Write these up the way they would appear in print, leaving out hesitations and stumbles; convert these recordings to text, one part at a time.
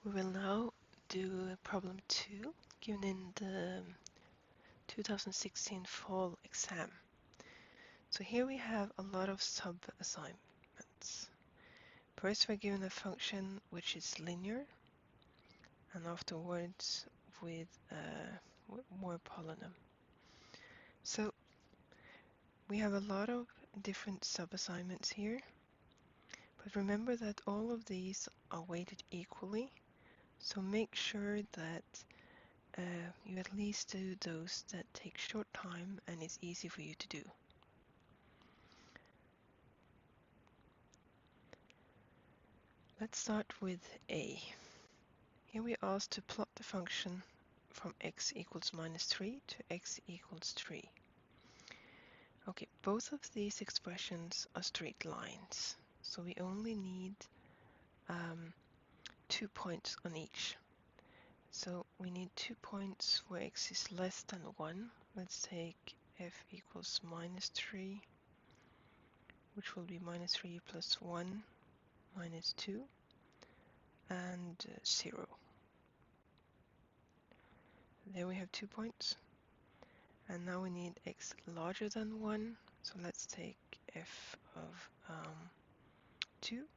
We will now do problem 2, given in the 2016 fall exam. So here we have a lot of sub-assignments. First we're given a function which is linear, and afterwards with more polynomial. So we have a lot of different sub-assignments here, but remember that all of these are weighted equally, so make sure that you at least do those that take short time and is easy for you to do. Let's start with A. Here we are asked to plot the function from x equals -3 to x equals 3. Okay, both of these expressions are straight lines, so we only need 2 points on each. So we need 2 points where x is less than 1. Let's take f equals -3, which will be -3 plus 1 minus 2, and 0. There we have 2 points. And now we need x larger than 1, so let's take f of 2,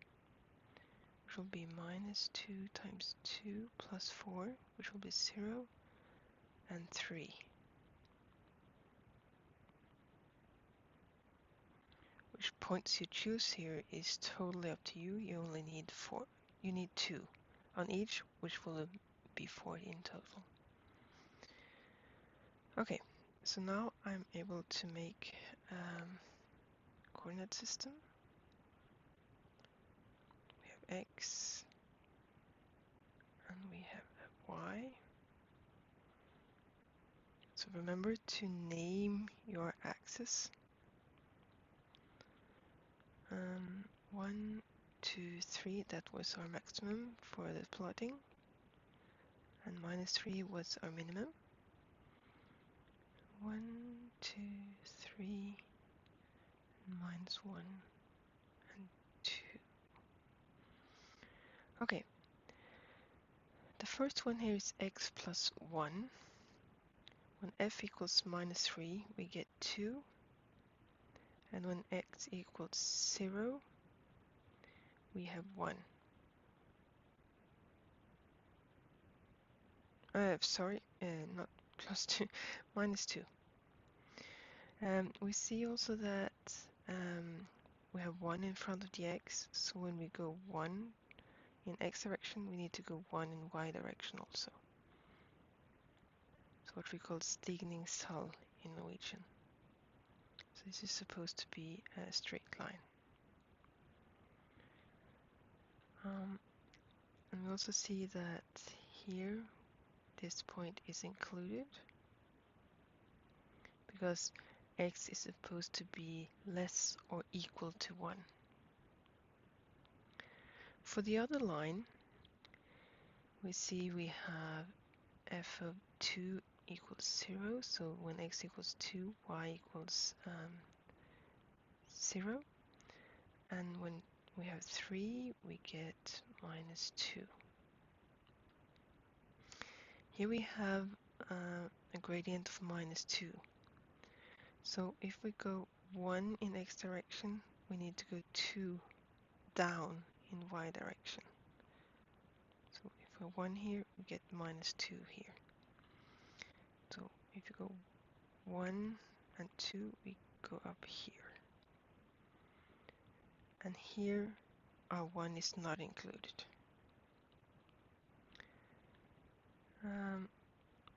which will be -2 times 2 plus 4, which will be 0, and 3. Which points you choose here is totally up to you. You only need 4. You need 2 on each, which will be 4 in total. Okay, so now I'm able to make coordinate system. We have x and we have y. So remember to name your axis. 1, 2, 3, that was our maximum for the plotting, and -3 was our minimum. 1, 2, 3, -1 and 2. Okay, the first one here is x plus 1. When f equals -3, we get 2, and when x equals 0, we have 1. Sorry, not plus 2, -2. We see also that we have 1 in front of the x, so when we go 1 in x direction, we need to go 1 in y direction also. It's what we call stigningstall in Norwegian. So this is supposed to be a straight line. And we also see that here this point is included because x is supposed to be less or equal to 1. For the other line, we see we have f of 2 equals 0, so when x equals 2, y equals 0, and when we have 3, we get -2. Here we have a gradient of -2. So if we go 1 in x direction, we need to go 2 down in y direction. So if we 1 here, we get -2 here. So if you go 1 and 2, we go up here. And here our 1 is not included.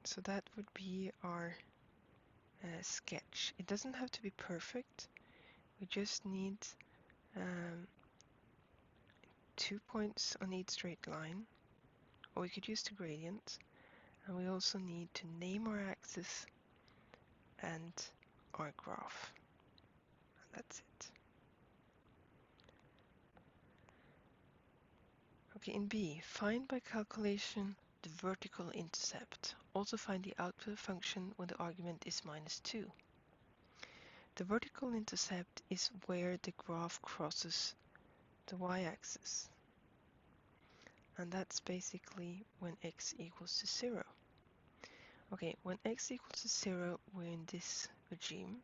So that would be our sketch. It doesn't have to be perfect. We just need 2 points on each straight line, or we could use the gradient. And we also need to name our axis and our graph. And that's it. Okay, in B, find by calculation the vertical intercept. Also find the output function when the argument is -2. The vertical intercept is where the graph crosses the y-axis. and that's basically when x equals to 0. Okay, when x equals to 0, we're in this regime,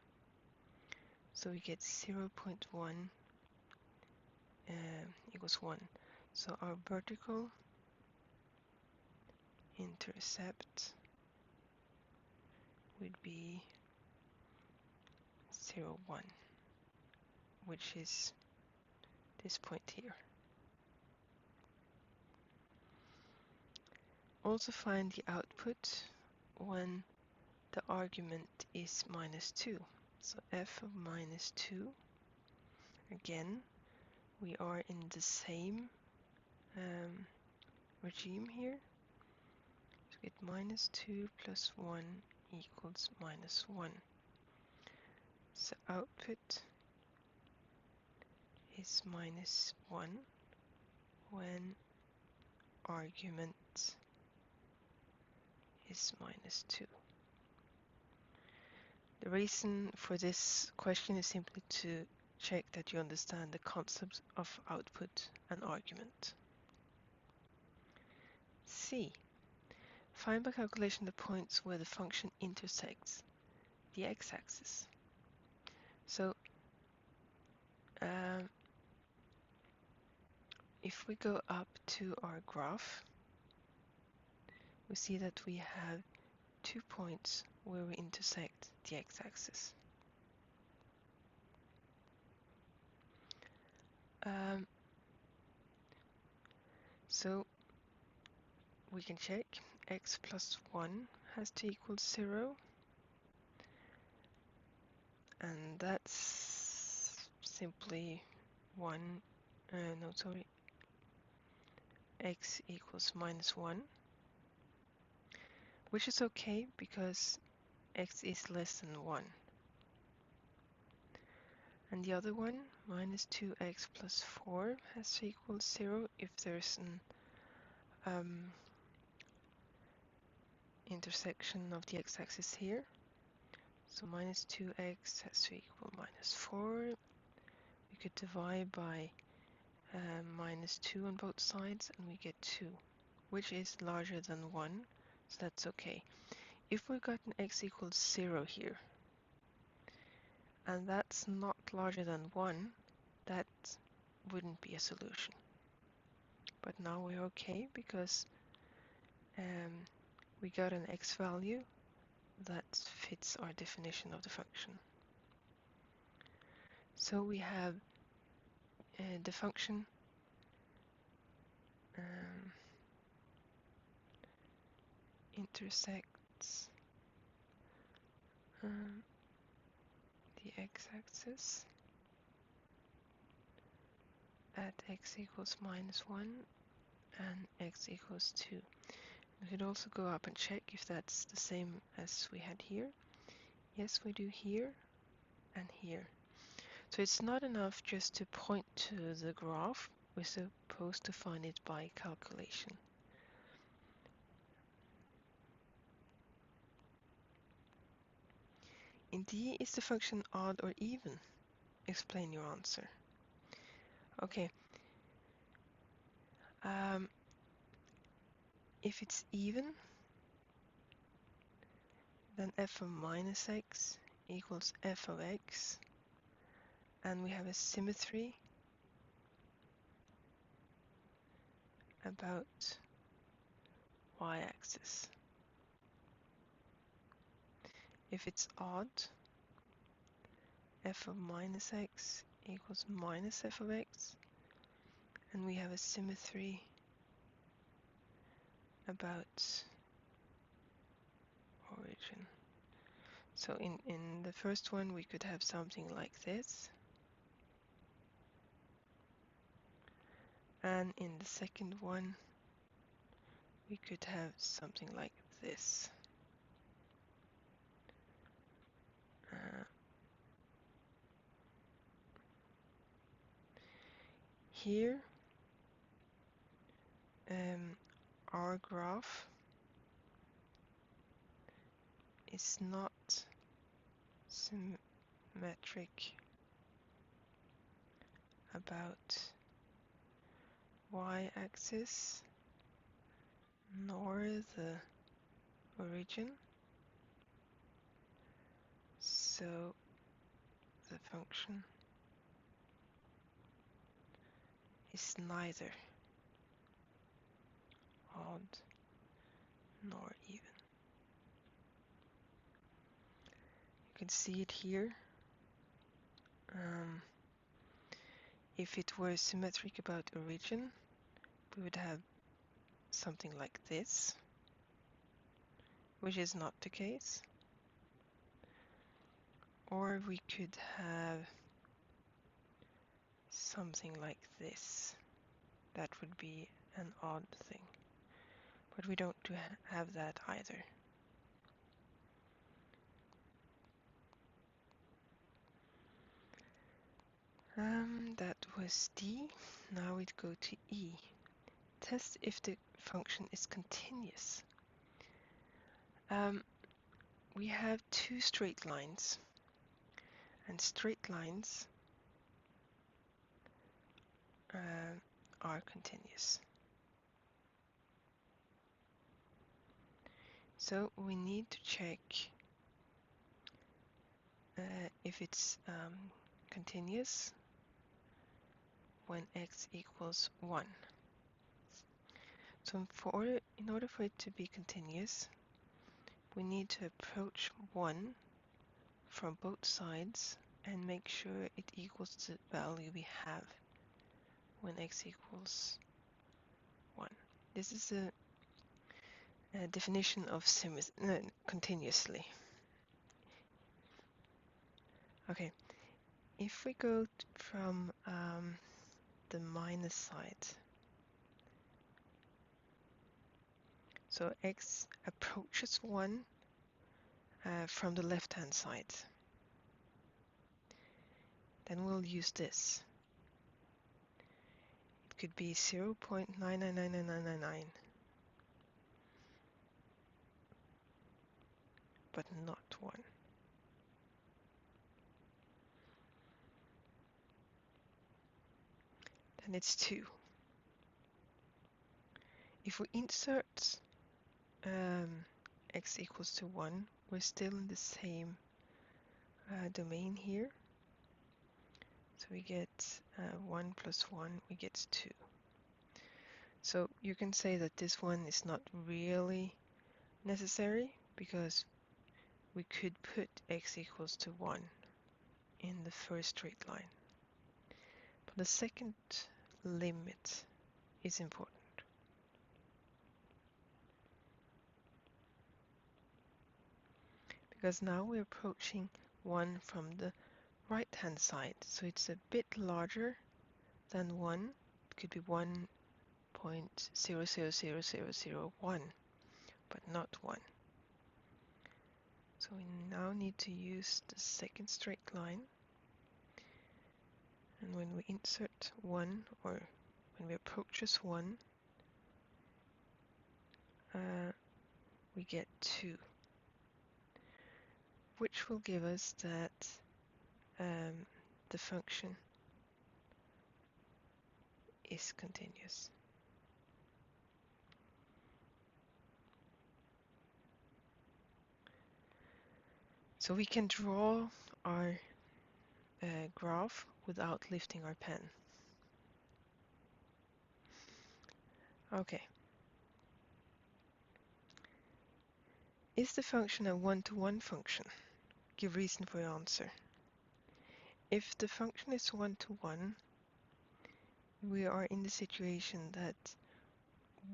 so we get 0.1 equals 1. So our vertical intercept would be 0, 1, which is this point here. Also find the output when the argument is -2. So f of -2, again, we are in the same regime here. So get -2 plus 1 equals -1. So output is -1 when argument is -2. The reason for this question is simply to check that you understand the concepts of output and argument. C. Find by calculation the points where the function intersects the x-axis. So if we go up to our graph, we see that we have 2 points where we intersect the x-axis. So we can check x plus 1 has to equal 0, and that's simply 1, x equals -1, which is okay because x is less than 1. And the other one, -2x plus 4, has to equal 0 if there's an intersection of the x-axis here. So -2x has to equal -4. We could divide by -2 on both sides and we get 2, which is larger than 1, so that's okay. If we got an x equals 0 here, and that's not larger than 1, that wouldn't be a solution. But now we're okay because we got an x value that fits our definition of the function. So we have the function intersects the x-axis at x equals -1 and x equals 2. We could also go up and check if that's the same as we had here. Yes, we do here and here. So it's not enough just to point to the graph, we're supposed to find it by calculation. In D, is the function odd or even? Explain your answer. Okay. If it's even, then f of -x equals f of x, and we have a symmetry about y-axis. If it's odd, f of -x equals -f of x, and we have a symmetry about origin. So in the first one we could have something like this, and in the second one we could have something like this. Here our graph is not symmetric about y-axis, nor the origin, so the function is neither odd nor even. You can see it here. If it were symmetric about origin, we would have something like this, which is not the case. Or we could have something like this. That would be an odd thing. But we don't have that either. That was D. Now we'd go to E. Test if the function is continuous. We have two straight lines, and straight lines are continuous. So we need to check if it's continuous when x equals 1. So in order for it to be continuous, we need to approach 1 from both sides and make sure it equals the value we have when x equals 1. This is a definition of continuously. Okay, if we go from the minus side, so x approaches 1 from the left-hand side, then we'll use this. It could be 0.999999, but not 1. Then it's 2. If we insert x equals to 1, we're still in the same domain here. So we get 1 plus 1, we get 2. So you can say that this one is not really necessary because we could put x equals to 1 in the first straight line. But the second limit is important. Because now we're approaching 1 from the right-hand side, so it's a bit larger than 1. It could be 1.000001, but not 1. So we now need to use the second straight line. And when we insert 1, or when we approach 1, we get 2, which will give us that the function is continuous. So we can draw our graph without lifting our pen. Okay. Is the function a one-to-one function? Give reason for your answer. If the function is one-to-one, we are in the situation that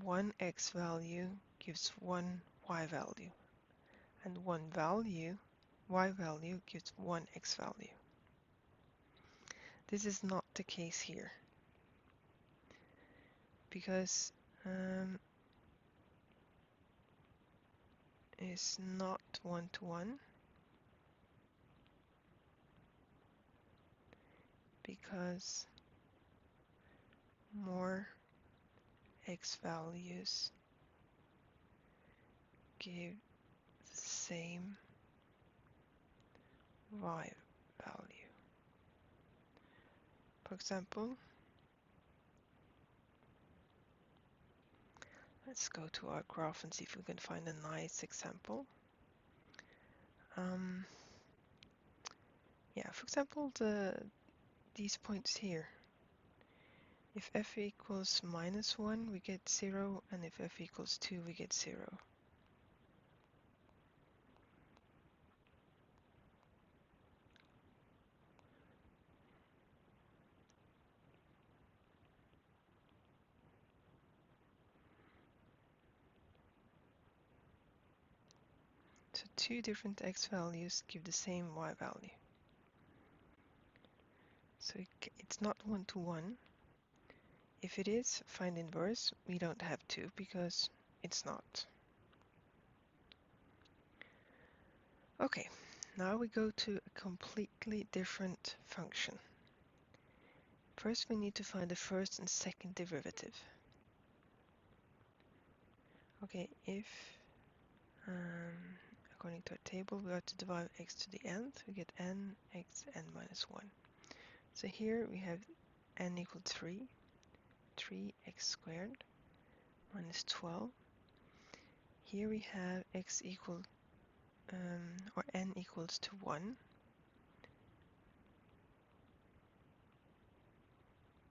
one x value gives one y value, and one y value gives one x value. This is not the case here, because it's not one-to-one, because more x values give the same y value. For example, Let's go to our graph and see if we can find a nice example. Yeah, for example, these points here. If f equals -1, we get 0, and if f equals 2, we get 0. So two different x values give the same y value. So it's not one-to-one. If it is, find inverse. We don't have to because it's not. Okay, now we go to a completely different function. First, we need to find the first and second derivative. Okay, if according to our table, we are to divide x to the nth, we get n x n minus 1. So here we have n equal 3, 3x squared minus 12. Here we have x equal, or n equals to 1.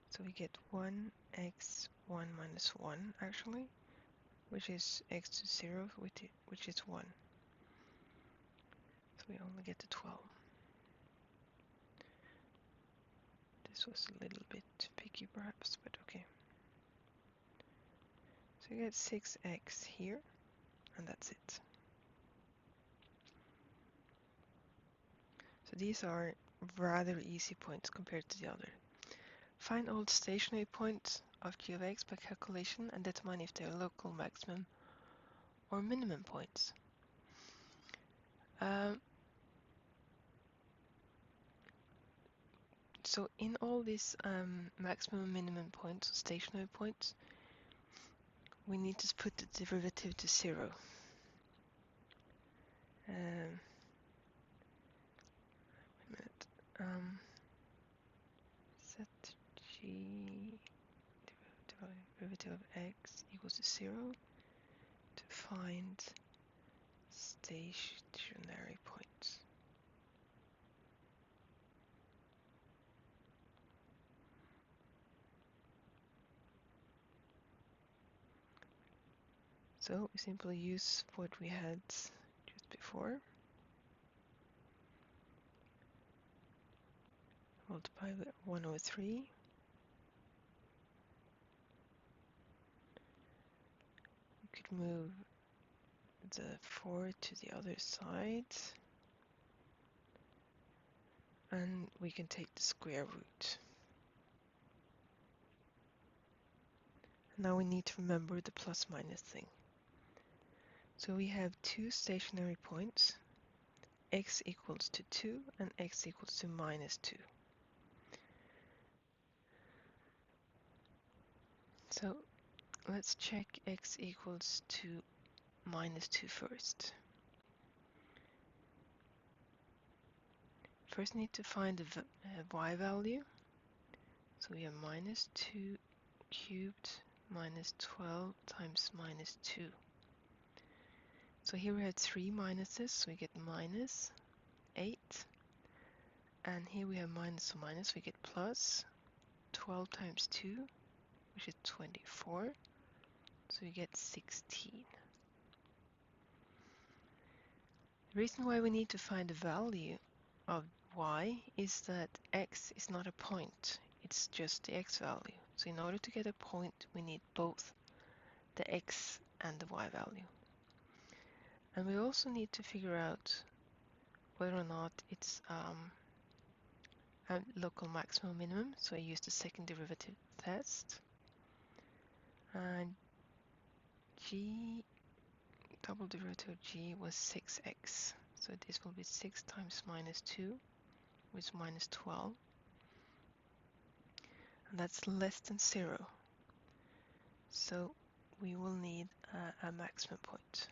So we get 1x 1 minus 1 actually, which is x to 0, which is 1. So we only get to 12. This was a little bit picky perhaps, but okay. So you get 6x here, and that's it. So these are rather easy points compared to the other. Find all stationary points of g of x by calculation and determine if they are local maximum or minimum points. So in all these maximum and minimum points, stationary points, we need to put the derivative to 0. Wait a minute. Set g derivative of x equals to 0 to find stationary points. So we simply use what we had just before. Multiply by 103. We could move the 4 to the other side. And we can take the square root. Now we need to remember the plus minus thing. So we have two stationary points, x equals to 2 and x equals to minus 2. So let's check x equals to minus 2 first. First need to find the y value. So we have minus 2 cubed minus 12 times minus 2. So here we have 3 minuses, so we get minus 8. And here we have minus, so minus, we get plus 12 times 2, which is 24. So we get 16. The reason why we need to find the value of y is that x is not a point, it's just the x value. So in order to get a point, we need both the x and the y value. And we also need to figure out whether or not it's a local maximum minimum. So I use the second derivative test. And g, double derivative of g was 6x. So this will be 6 times minus 2, which is minus 12. And that's less than 0. So we will need a maximum point.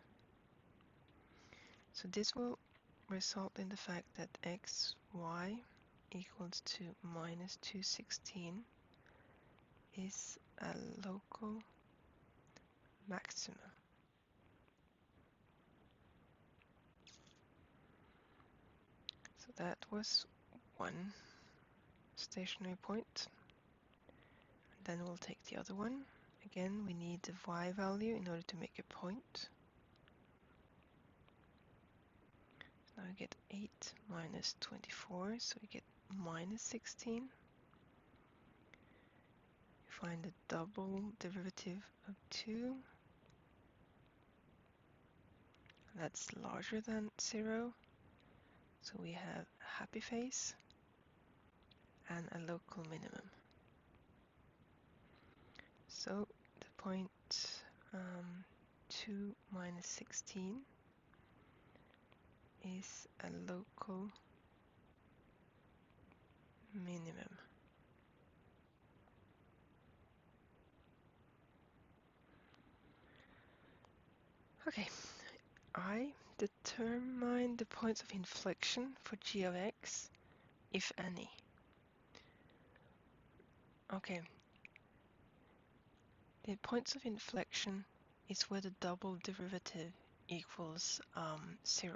So this will result in the fact that x, y equals to minus 216 is a local maximum. So that was one stationary point. And then we'll take the other one. Again, we need the y value in order to make a point. Now we get 8 minus 24, so we get minus 16. We find the double derivative of 2. That's larger than 0. So we have a happy face and a local minimum. So the point 2 minus 16 is a local minimum. Okay, I determine the points of inflection for g of x, if any. Okay, the points of inflection is where the double derivative equals 0.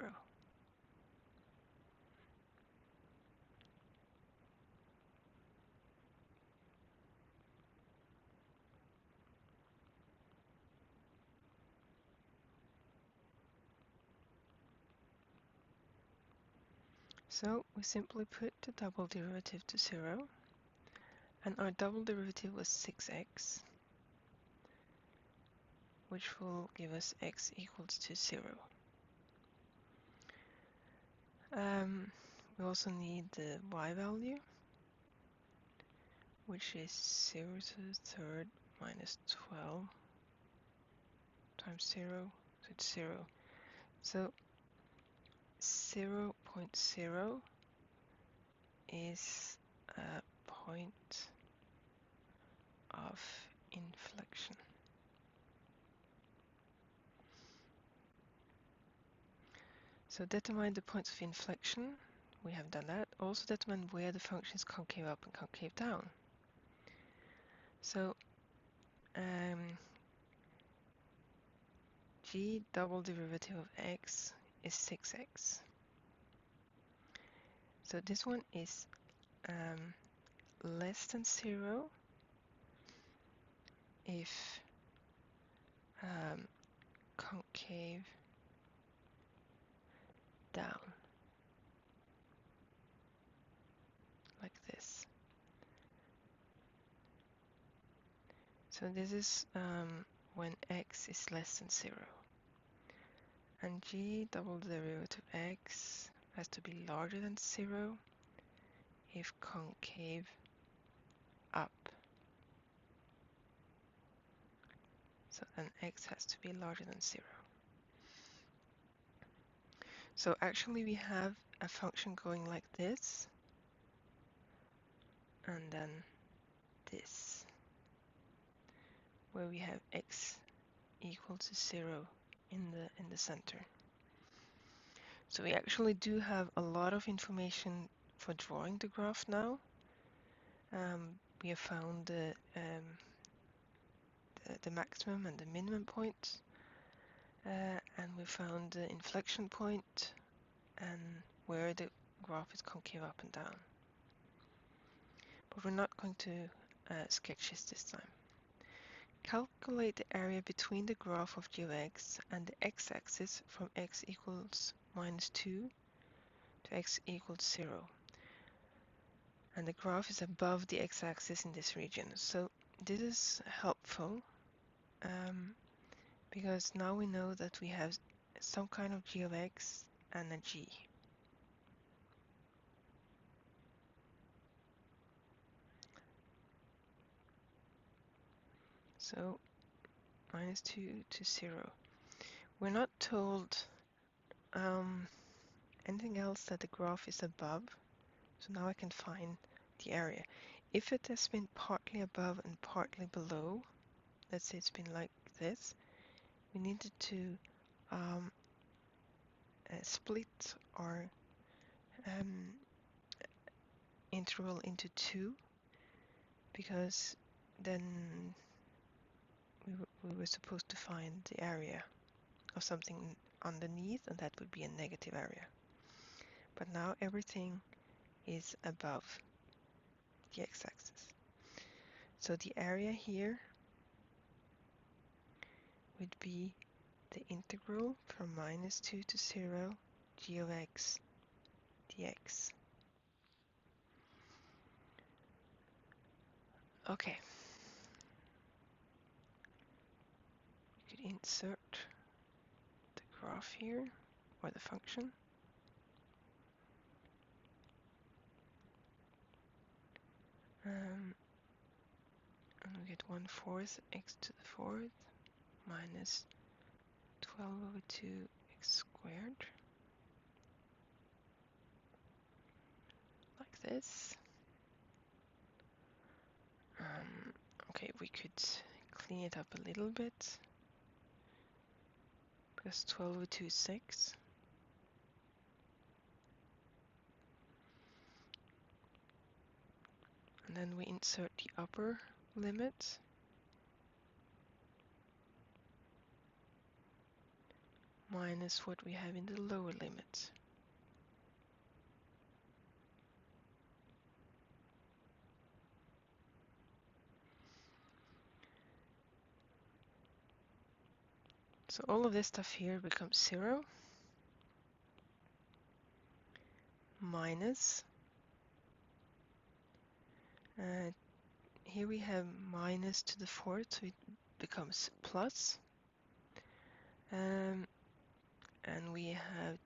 So we simply put the double derivative to 0, and our double derivative was 6x, which will give us x equals to 0. We also need the y value, which is 0 to the third minus 12 times 0, so it's 0. So 0.0 is a point of inflection. So determine the points of inflection. We have done that. Also determine where the function is concave up and concave down. So g double derivative of x is 6x. So this one is less than 0 if concave down, like this. So this is when x is less than 0. And g double derivative of x has to be larger than 0 if concave up. So then x has to be larger than 0. So actually we have a function going like this, and then this, where we have x equal to 0 in the center. So we actually do have a lot of information for drawing the graph now. We have found the maximum and the minimum point, and we found the inflection point and where the graph is concave up and down. But we're not going to sketch this time. Calculate the area between the graph of g of x and the x-axis from x equals minus 2 to x equals 0. And the graph is above the x-axis in this region. So this is helpful because now we know that we have some kind of g of x and a g. So minus 2 to 0. We're not told anything else that the graph is above. So now I can find the area. If it has been partly above and partly below, let's say it's been like this, we needed to split our interval into 2, because then we were supposed to find the area of something underneath, and that would be a negative area. But now everything is above the x-axis. So the area here would be the integral from -2 to 0 g of x dx. Okay. We could insert the graph here, or the function. And we get 1/4 x to the 4th minus 12/2 x squared, like this. Okay, we could clean it up a little bit, because 12/2 is 6. And then we insert the upper limit. Minus what we have in the lower limit. So all of this stuff here becomes 0. Minus. Here we have minus to the 4th, so it becomes plus. And we have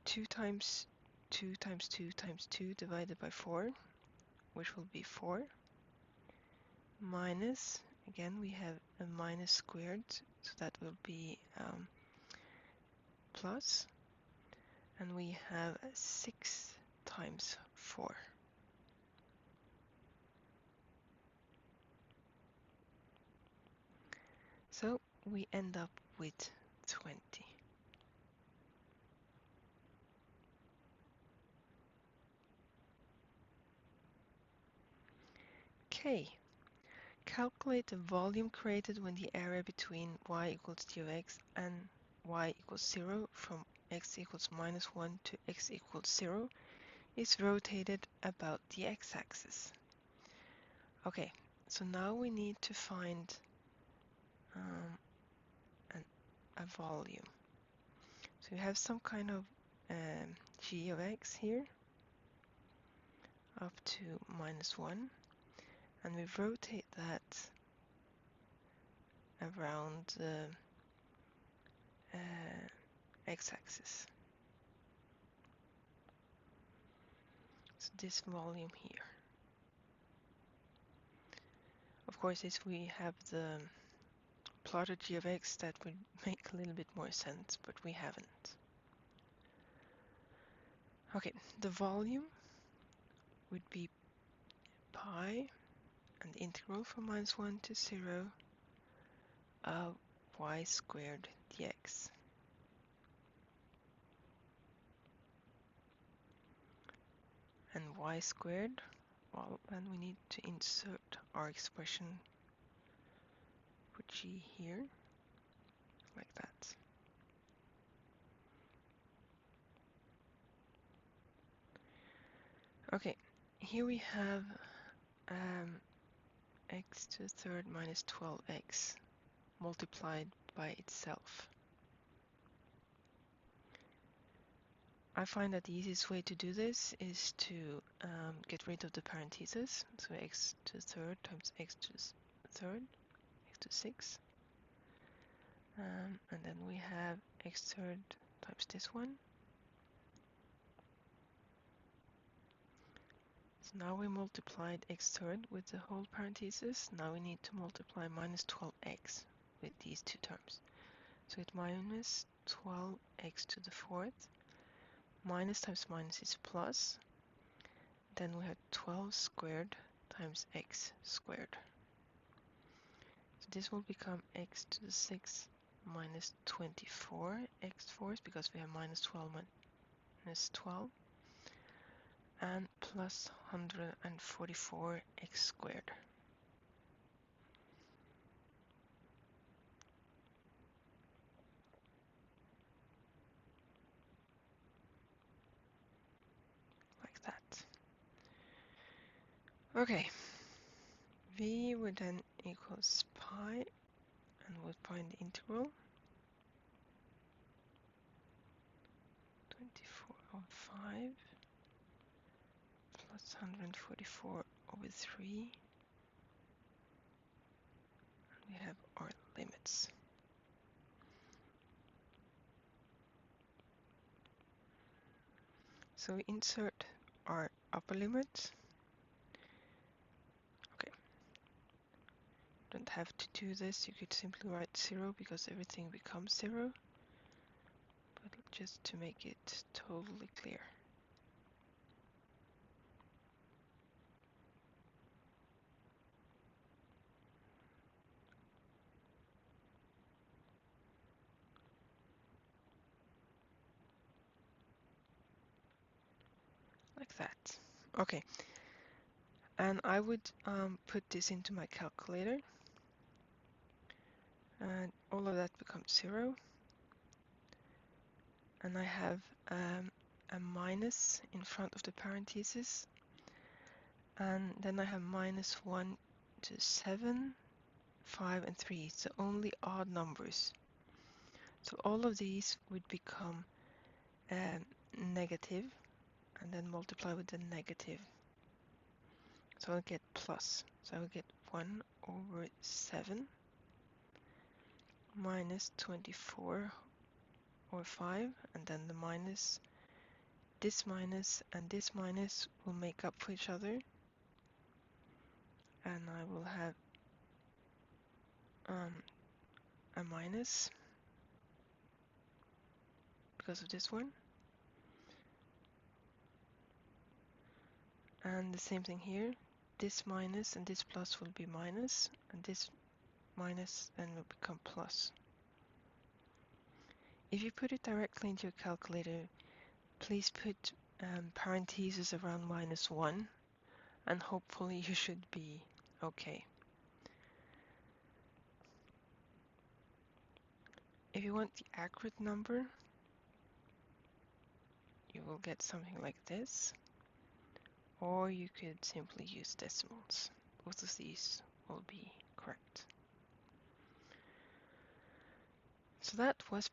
2 times 2 times 2 times 2 divided by 4, which will be 4. Minus, again we have a minus squared, so that will be plus. And we have 6 times 4. So we end up with 20. Okay. Calculate the volume created when the area between y equals g of x and y equals 0 from x equals -1 to x equals 0 is rotated about the x-axis. Okay, so now we need to find a volume. So we have some kind of g of x here up to -1, and we rotate that around the x-axis. So this volume here. Of course, if we have the plotted g of x, that would make a little bit more sense, but we haven't. Okay, the volume would be pi and the integral from -1 to 0 of y squared dx. And y squared, well, then we need to insert our expression for g here, like that. Okay, here we have x to the 3rd minus 12x multiplied by itself. I find that the easiest way to do this is to get rid of the parentheses. So x to the 3rd times x to the 3rd, x to 6. And then we have x 3rd times this one. So now we multiplied x 3rd with the whole parentheses. Now we need to multiply minus 12x with these two terms. So it's minus 12x to the 4th. Minus times minus is plus. Then we have 12 squared times x squared. So this will become x to the 6th minus 24 x fourth, because we have minus 12 minus 12, and plus 144 x squared. Okay, v would then equals pi, and we'll find the integral. 2405 plus 144 over 3. We have our limits. So we insert our upper limit. Okay, don't have to do this. You could simply write 0 because everything becomes 0. But just to make it totally clear. Like that. Okay, and I would put this into my calculator, and all of that becomes 0, and I have a minus in front of the parentheses, and then I have minus 1 to 7, 5 and 3, so only odd numbers. So all of these would become negative, and then multiply with the negative. So I'll get plus. So I'll get 1 over 7 minus 24 or 5, and then the minus, this minus and this minus will make up for each other, and I will have a minus because of this one, and the same thing here. This minus and this plus will be minus, and this minus then will become plus. If you put it directly into your calculator, please put parentheses around minus 1, and hopefully you should be okay. If you want the accurate number, you will get something like this, or you could simply use decimals. Both of these will be correct. So that was